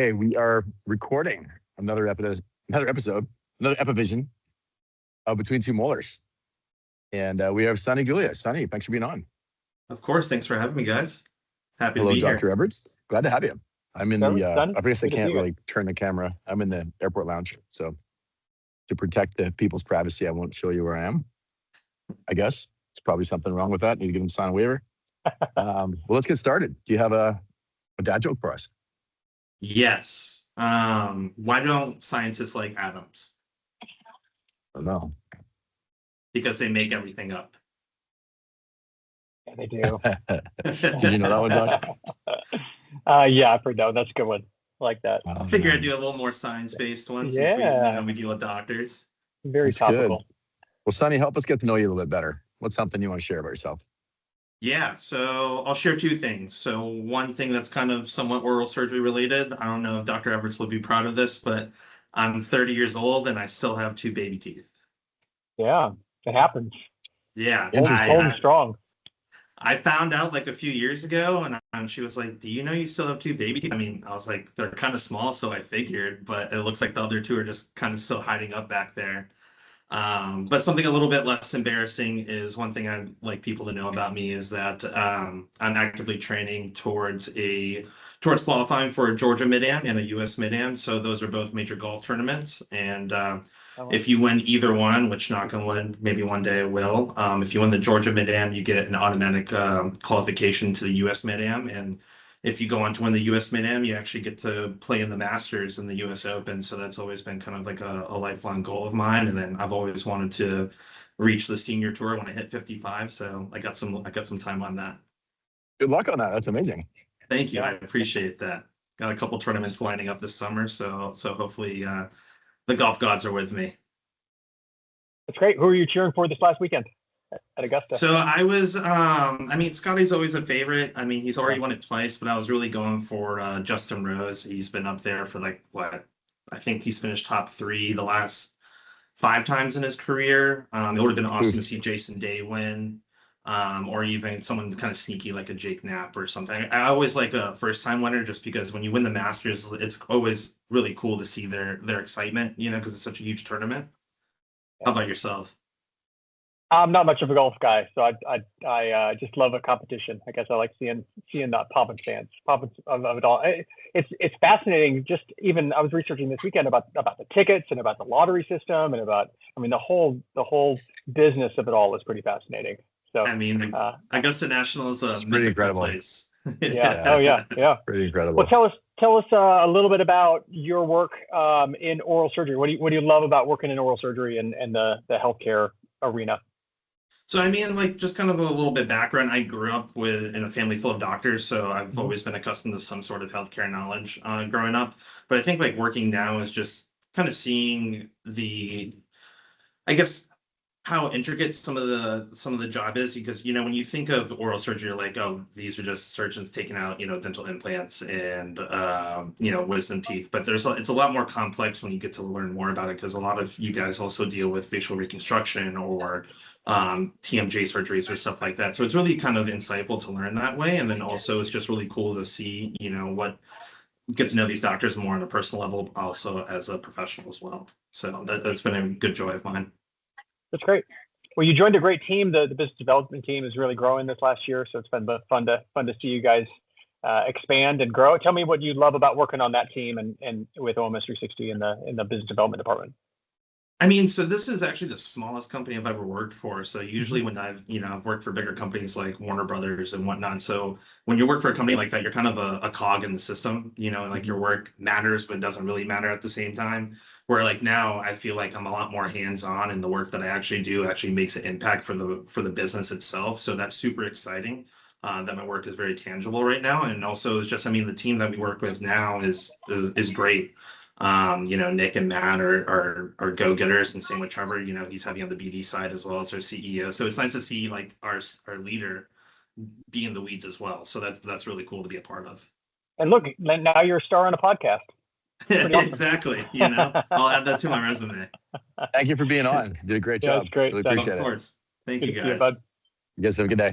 Okay, we are recording another epivision of Between Two Molars. And we have Sonny Gulia. Sonny, thanks for being on. Of course. Thanks for having me, guys. Happy Hello, to be Dr. here. Everts. Glad to have you. I'm in Sonny, I guess I good to see can't you. really turn the camera. I'm in the airport lounge. So to protect the people's privacy, I won't show you where I am. I guess it's probably something wrong with that. Need to get them to sign a waiver. Well, let's get started. Do you have a dad joke for us? Yes. Why don't scientists like atoms? I don't know. Because they make everything up. Yeah, they do. Did you know that one, Doc? Yeah, I've heard that one. That's a good one. I like that. I figure I'd do a little more science-based one since Yeah. we deal with doctors. Very That's topical. good. Well, Sonny, help us get to know you a little bit better. What's something you want to share about yourself? Yeah, so I'll share two things. So one thing that's kind of somewhat oral surgery related. I don't know if Dr. Everts will be proud of this, but I'm 30 years old and I still have two baby teeth. Yeah, it happens. Yeah, Interesting. Holding strong. I found out like a few years ago, and she was like, "Do you know you still have two baby teeth?" I mean, I was like, "They're kind of small," so I figured, but it looks like the other two are just kind of still hiding up back there. But something a little bit less embarrassing is one thing I'd like people to know about me is that I'm actively training towards qualifying for a Georgia Mid-Am and a U.S. Mid-Am. So those are both major golf tournaments, and if you win either one, which knock on wood, maybe one day I will. If you win the Georgia Mid-Am, you get an automatic qualification to the U.S. Mid-Am, and if you go on to win the U.S. Mid-Am, you actually get to play in the Masters and the U.S. Open. So that's always been kind of like a lifelong goal of mine. And then I've always wanted to reach the senior tour when I hit 55. So I got some time on that. Good luck on that. That's amazing. Thank you. I appreciate that. Got a couple tournaments lining up this summer. So hopefully the golf gods are with me. That's great. Who are you cheering for this last weekend at Augusta? So I was, Scotty's always a favorite. I mean, he's already won it twice, but I was really going for Justin Rose. He's been up there for I think he's finished top 3 the last 5 times in his career. It would have been awesome to see Jason Day win, or even someone kind of sneaky like a Jake Knapp or something. I always like a first-time winner just because when you win the Masters, it's always really cool to see their excitement, because it's such a huge tournament. How about yourself? I'm not much of a golf guy, so I just love a competition. I guess I like seeing that pomp and stance, of it all. It's fascinating. Just even I was researching this weekend about the tickets and about the lottery system and about the whole business of it all is pretty fascinating. So I mean, Augusta National is a pretty incredible place. Yeah. Oh yeah. Pretty incredible. Well, tell us a little bit about your work in oral surgery. What do you love about working in oral surgery and the healthcare arena? So I mean, like just kind of a little bit background. I grew up in a family full of doctors, so I've always been accustomed to some sort of healthcare knowledge growing up. But I think like working now is just kind of seeing I guess how intricate some of the job is, because when you think of oral surgery, you're like, oh, these are just surgeons taking out dental implants and wisdom teeth. But it's a lot more complex when you get to learn more about it, because a lot of you guys also deal with facial reconstruction or TMJ surgeries or stuff like that. So it's really kind of insightful to learn that way, and then also it's just really cool to see get to know these doctors more on a personal level, also as a professional as well. So that's been a good joy of mine. That's great. Well, you joined a great team. The business development team is really growing this last year, so it's been fun to see you guys expand and grow. Tell me what you love about working on that team and with OMS 360 in the business development department. I mean, so this is actually the smallest company I've ever worked for. So usually when I've worked for bigger companies like Warner Brothers and whatnot. So when you work for a company like that, you're kind of a cog in the system, like your work matters, but it doesn't really matter at the same time. Where like now I feel like I'm a lot more hands-on, and the work that I actually do actually makes an impact for the business itself. So that's super exciting. That my work is very tangible right now. And also it's just, the team that we work with now is great. Nick and Matt are go-getters, and same with Trevor. He's heavy on the BD side as well as our CEO. So it's nice to see like our leader be in the weeds as well. So that's really cool to be a part of. And look, now you're a star on a podcast. Awesome. Exactly. I'll add that to my resume. Thank you for being on. You did a great job. That's great. Really appreciate it. Of course. Thank you, guys. See you, bud. You guys have a good day.